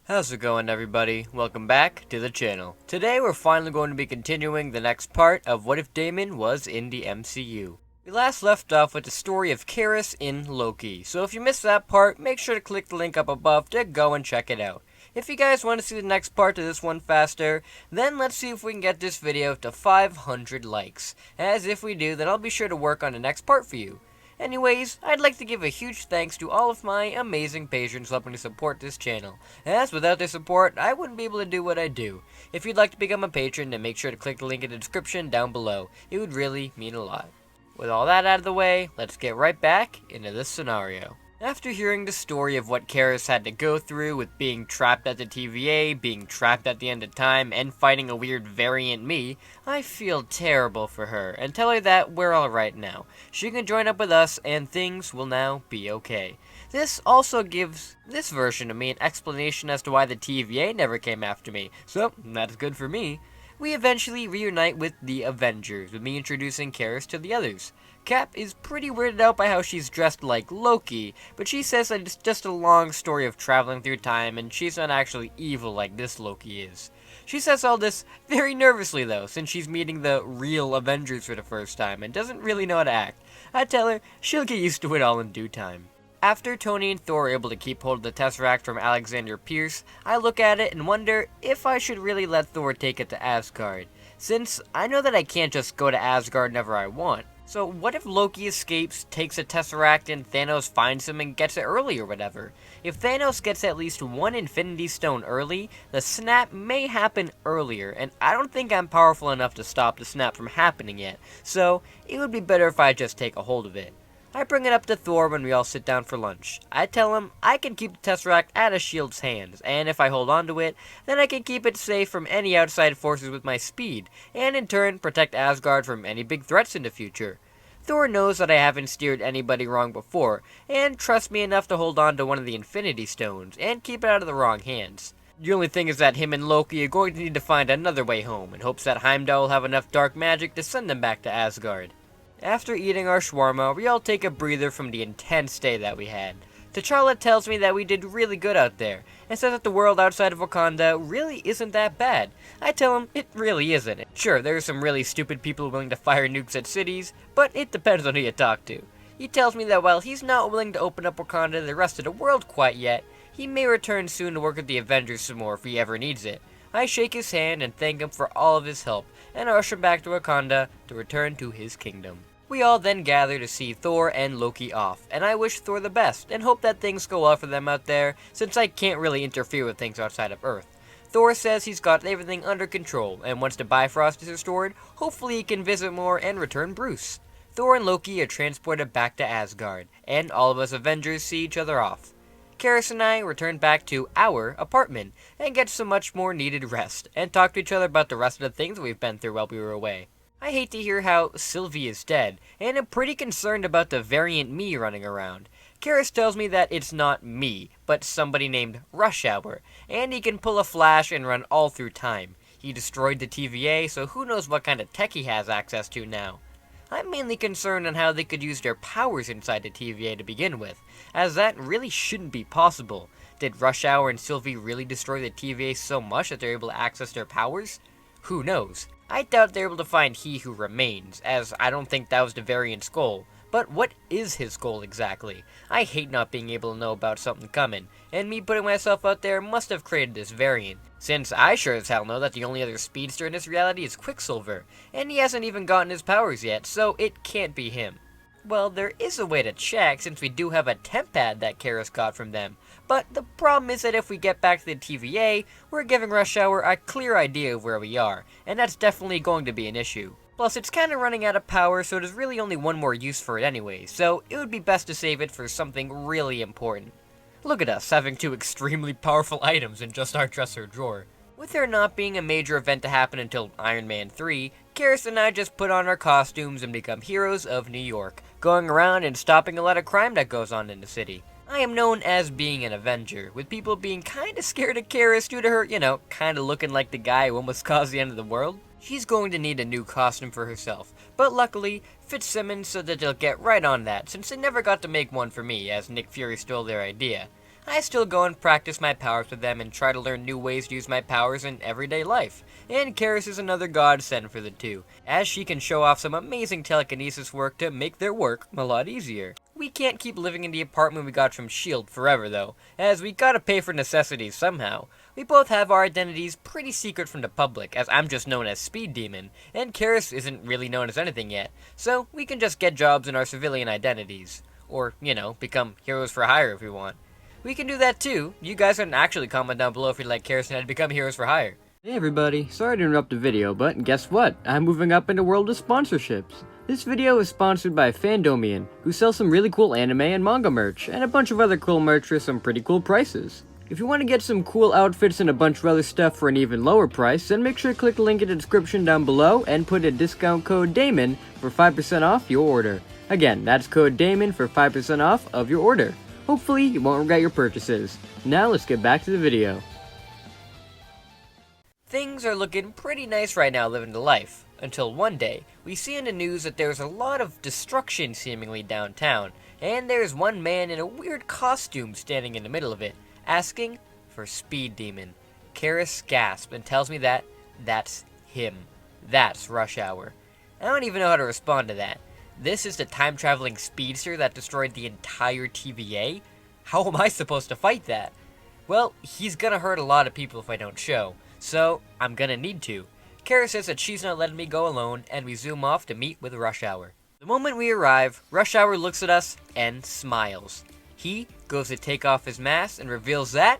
How's it going, everybody? Welcome back to the channel. Today we're finally going to be continuing the next part of What If Damon Was in the MCU. We last left off with the story of Karis in Loki, so if you missed that part, make sure to click the link up above to go and check it out. If you guys want to see the next part to this one faster, then let's see if we can get this video to 500 likes. As if we do, then I'll be sure to work on the next part for you. Anyways, I'd like to give a huge thanks to all of my amazing patrons helping to support this channel, as without their support, I wouldn't be able to do what I do. If you'd like to become a patron, then make sure to click the link in the description down below. It would really mean a lot. With all that out of the way, let's get right back into this scenario. After hearing the story of what Karis had to go through with being trapped at the TVA, being trapped at the end of time, and fighting a weird variant me, I feel terrible for her, and tell her that we're alright now. She can join up with us, and things will now be okay. This also gives this version of me an explanation as to why the TVA never came after me, so that's good for me. We eventually reunite with the Avengers, with me introducing Karis to the others. Cap is pretty weirded out by how she's dressed like Loki, but she says that it's just a long story of traveling through time and she's not actually evil like this Loki is. She says all this very nervously though, since she's meeting the real Avengers for the first time and doesn't really know how to act. I tell her she'll get used to it all in due time. After Tony and Thor are able to keep hold of the Tesseract from Alexander Pierce, I look at it and wonder if I should really let Thor take it to Asgard, since I know that I can't just go to Asgard whenever I want. So what if Loki escapes, takes a Tesseract, and Thanos finds him and gets it early or whatever? If Thanos gets at least one Infinity Stone early, the snap may happen earlier, and I don't think I'm powerful enough to stop the snap from happening yet, so it would be better if I just take a hold of it. I bring it up to Thor when we all sit down for lunch. I tell him I can keep the Tesseract out of S.H.I.E.L.D's hands, and if I hold on to it, then I can keep it safe from any outside forces with my speed, and in turn protect Asgard from any big threats in the future. Thor knows that I haven't steered anybody wrong before, and trusts me enough to hold on to one of the Infinity Stones, and keep it out of the wrong hands. The only thing is that him and Loki are going to need to find another way home, in hopes that Heimdall will have enough dark magic to send them back to Asgard. After eating our shawarma, we all take a breather from the intense day that we had. T'Challa tells me that we did really good out there, and says that the world outside of Wakanda really isn't that bad. I tell him it really isn't. Sure, there are some really stupid people willing to fire nukes at cities, but it depends on who you talk to. He tells me that while he's not willing to open up Wakanda to the rest of the world quite yet, he may return soon to work with the Avengers some more if he ever needs it. I shake his hand and thank him for all of his help, and rush him back to Wakanda to return to his kingdom. We all then gather to see Thor and Loki off, and I wish Thor the best, and hope that things go well for them out there, since I can't really interfere with things outside of Earth. Thor says he's got everything under control, and once the Bifrost is restored, hopefully he can visit more and return Bruce. Thor and Loki are transported back to Asgard, and all of us Avengers see each other off. Karis and I return back to our apartment, and get some much more needed rest, and talk to each other about the rest of the things we've been through while we were away. I hate to hear how Sylvie is dead, and am pretty concerned about the variant me running around. Karis tells me that it's not me, but somebody named Rush Hour, and he can pull a flash and run all through time. He destroyed the TVA, so who knows what kind of tech he has access to now. I'm mainly concerned on how they could use their powers inside the TVA to begin with, as that really shouldn't be possible. Did Rush Hour and Sylvie really destroy the TVA so much that they're able to access their powers? Who knows? I doubt they're able to find He Who Remains, as I don't think that was the variant's goal. But what is his goal exactly? I hate not being able to know about something coming, and me putting myself out there must have created this variant, since I sure as hell know that the only other speedster in this reality is Quicksilver, and he hasn't even gotten his powers yet, so it can't be him. Well, there is a way to check, since we do have a temp pad that Karis got from them, but the problem is that if we get back to the TVA, we're giving Rush Hour a clear idea of where we are, and that's definitely going to be an issue. Plus, it's kinda running out of power, so there's really only one more use for it anyway, so it would be best to save it for something really important. Look at us, having two extremely powerful items in just our dresser drawer. With there not being a major event to happen until Iron Man 3, Karis and I just put on our costumes and become heroes of New York, going around and stopping a lot of crime that goes on in the city. I am known as being an Avenger, with people being kinda scared of Karis due to her, kinda looking like the guy who almost caused the end of the world. She's going to need a new costume for herself, but luckily, Fitzsimmons said that they'll get right on that, since they never got to make one for me, as Nick Fury stole their idea. I still go and practice my powers with them and try to learn new ways to use my powers in everyday life. And Karis is another godsend for the two, as she can show off some amazing telekinesis work to make their work a lot easier. We can't keep living in the apartment we got from S.H.I.E.L.D. forever though, as we gotta pay for necessities somehow. We both have our identities pretty secret from the public, as I'm just known as Speed Demon, and Karis isn't really known as anything yet, so we can just get jobs in our civilian identities. Or, become heroes for hire if we want. We can do that too. You guys can actually comment down below if you'd like Karis and I to become heroes for hire. Hey everybody, sorry to interrupt the video, but guess what? I'm moving up in the world of sponsorships. This video is sponsored by Damon, who sells some really cool anime and manga merch, and a bunch of other cool merch for some pretty cool prices. If you want to get some cool outfits and a bunch of other stuff for an even lower price, then make sure to click the link in the description down below and put a discount code DAMON for 5% off your order. Again, that's code DAMON for 5% off of your order. Hopefully you won't regret your purchases. Now let's get back to the video. Things are looking pretty nice right now living the life, until one day, we see in the news that there's a lot of destruction seemingly downtown, and there's one man in a weird costume standing in the middle of it, asking for Speed Demon. Karis gasps and tells me that that's him. That's Rush Hour. I don't even know how to respond to that. This is the time-traveling speedster that destroyed the entire TVA? How am I supposed to fight that? Well, he's gonna hurt a lot of people if I don't show. So, I'm gonna need to. Karis says that she's not letting me go alone, and we zoom off to meet with Rush Hour. The moment we arrive, Rush Hour looks at us and smiles. He goes to take off his mask and reveals that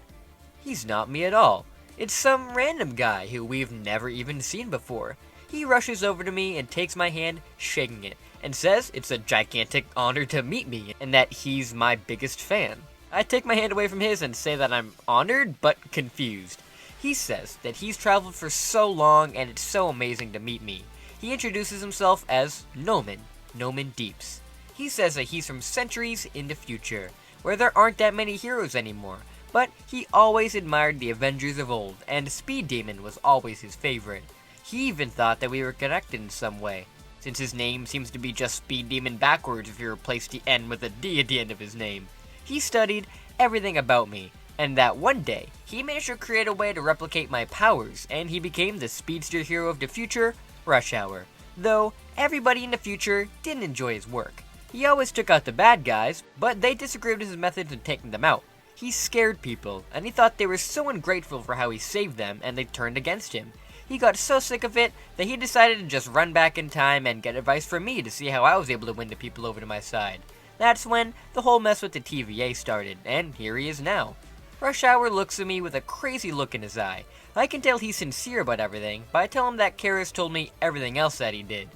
he's not me at all. It's some random guy who we've never even seen before. He rushes over to me and takes my hand, shaking it, and says it's a gigantic honor to meet me, and that he's my biggest fan. I take my hand away from his and say that I'm honored, but confused. He says that he's traveled for so long and it's so amazing to meet me. He introduces himself as Noman Deeps. He says that he's from centuries in the future, where there aren't that many heroes anymore, but he always admired the Avengers of old, and Speed Demon was always his favorite. He even thought that we were connected in some way, since his name seems to be just Speed Demon backwards if you replace the N with a D at the end of his name. He studied everything about me, and that one day, he managed to create a way to replicate my powers, and he became the speedster hero of the future, Rush Hour. Though, everybody in the future didn't enjoy his work. He always took out the bad guys, but they disagreed with his methods in taking them out. He scared people, and he thought they were so ungrateful for how he saved them, and they turned against him. He got so sick of it, that he decided to just run back in time and get advice from me to see how I was able to win the people over to my side. That's when the whole mess with the TVA started, and here he is now. Rush Hour looks at me with a crazy look in his eye. I can tell he's sincere about everything, but I tell him that Karis told me everything else that he did.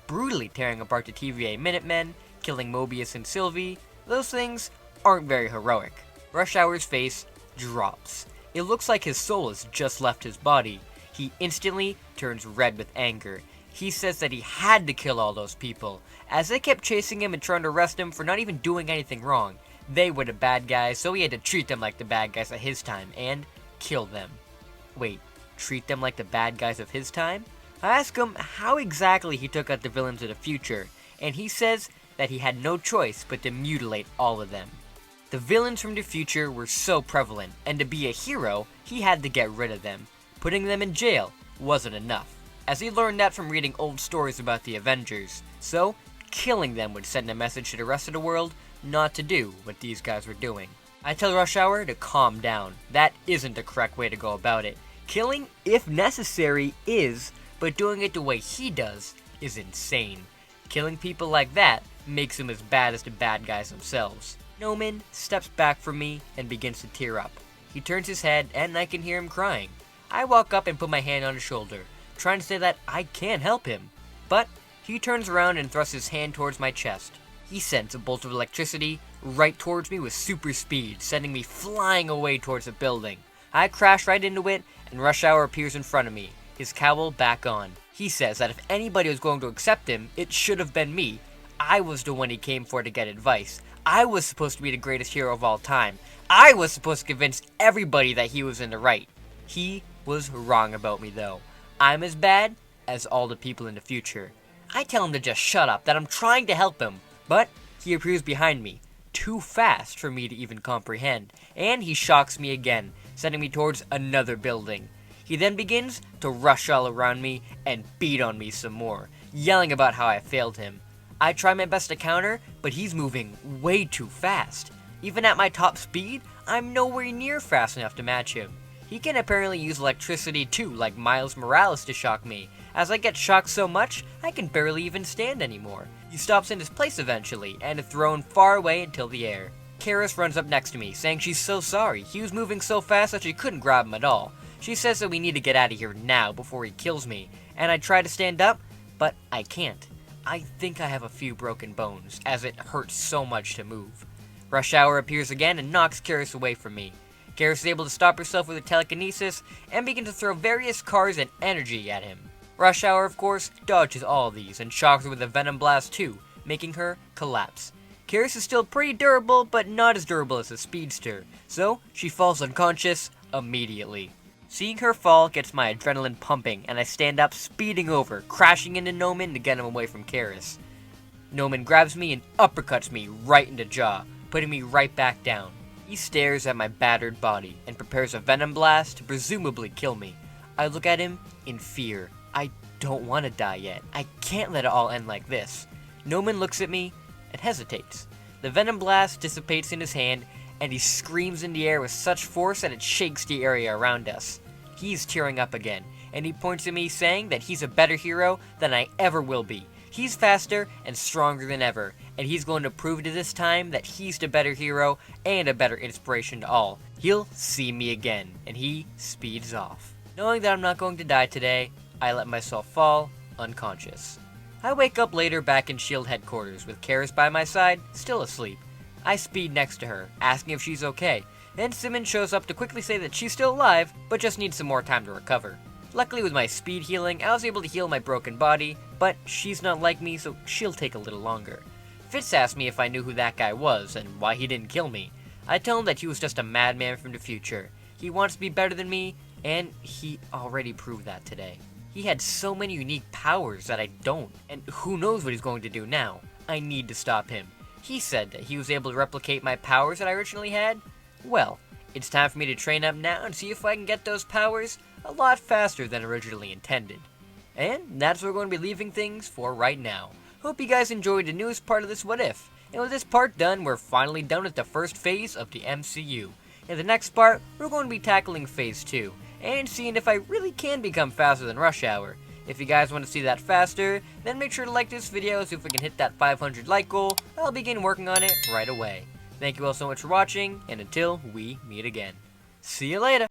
Brutally tearing apart the TVA Minutemen, killing Mobius and Sylvie, those things aren't very heroic. Rush Hour's face drops. It looks like his soul has just left his body. He instantly turns red with anger. He says that he had to kill all those people, as they kept chasing him and trying to arrest him for not even doing anything wrong. They were the bad guys, so he had to treat them like the bad guys at his time, and kill them. Wait, treat them like the bad guys of his time? I ask him how exactly he took out the villains of the future, and he says that he had no choice but to mutilate all of them. The villains from the future were so prevalent, and to be a hero, he had to get rid of them. Putting them in jail wasn't enough, as he learned that from reading old stories about the Avengers, so killing them would send a message to the rest of the world not to do what these guys were doing. I tell Rush Hour to calm down. That isn't the correct way to go about it. Killing, if necessary, is, but doing it the way he does is insane. Killing people like that makes him as bad as the bad guys themselves. Noman steps back from me and begins to tear up. He turns his head and I can hear him crying. I walk up and put my hand on his shoulder, trying to say that I can help him. But he turns around and thrusts his hand towards my chest. He sends a bolt of electricity right towards me with super speed, sending me flying away towards the building. I crash right into it, and Rush Hour appears in front of me, his cowl back on. He says that if anybody was going to accept him, it should have been me. I was the one he came for to get advice. I was supposed to be the greatest hero of all time. I was supposed to convince everybody that he was in the right. He was wrong about me though. I'm as bad as all the people in the future. I tell him to just shut up, that I'm trying to help him. But he appears behind me, too fast for me to even comprehend, and he shocks me again, sending me towards another building. He then begins to rush all around me and beat on me some more, yelling about how I failed him. I try my best to counter, but he's moving way too fast. Even at my top speed, I'm nowhere near fast enough to match him. He can apparently use electricity too, like Miles Morales, to shock me. As I get shocked so much, I can barely even stand anymore. He stops in his place eventually, and is thrown far away into the air. Karis runs up next to me, saying she's so sorry. He was moving so fast that she couldn't grab him at all. She says that we need to get out of here now before he kills me, and I try to stand up, but I can't. I think I have a few broken bones, as it hurts so much to move. Rush Hour appears again and knocks Karis away from me. Karis is able to stop herself with her telekinesis and begin to throw various cars and energy at him. Rush Hour, of course, dodges all of these and shocks her with a Venom Blast too, making her collapse. Karis is still pretty durable, but not as durable as a speedster, so she falls unconscious immediately. Seeing her fall gets my adrenaline pumping, and I stand up, speeding over, crashing into Noman to get him away from Karis. Noman grabs me and uppercuts me right in the jaw, putting me right back down. He stares at my battered body and prepares a Venom Blast to presumably kill me. I look at him in fear. I don't want to die yet. I can't let it all end like this. Noman looks at me and hesitates. The Venom Blast dissipates in his hand, and he screams in the air with such force that it shakes the area around us. He's tearing up again, and he points at me saying that he's a better hero than I ever will be. He's faster and stronger than ever, and he's going to prove to this time that he's the better hero and a better inspiration to all. He'll see me again, and he speeds off. Knowing that I'm not going to die today, I let myself fall unconscious. I wake up later back in S.H.I.E.L.D. headquarters with Karis by my side, still asleep. I speed next to her, asking if she's okay, and Simmons shows up to quickly say that she's still alive, but just needs some more time to recover. Luckily with my speed healing, I was able to heal my broken body, but she's not like me, so she'll take a little longer. Fitz asked me if I knew who that guy was, and why he didn't kill me. I tell him that he was just a madman from the future. He wants to be better than me, and he already proved that today. He had so many unique powers that I don't, and who knows what he's going to do now. I need to stop him. He said that he was able to replicate my powers that I originally had. Well, it's time for me to train up now and see if I can get those powers a lot faster than originally intended. And that's where we're going to be leaving things for right now. Hope you guys enjoyed the newest part of this What If. And with this part done, we're finally done with the first phase of the MCU. In the next part, we're going to be tackling phase 2, and seeing if I really can become faster than Rush Hour. If you guys want to see that faster, then make sure to like this video so if we can hit that 500 like goal, I'll begin working on it right away. Thank you all so much for watching, and until we meet again. See you later!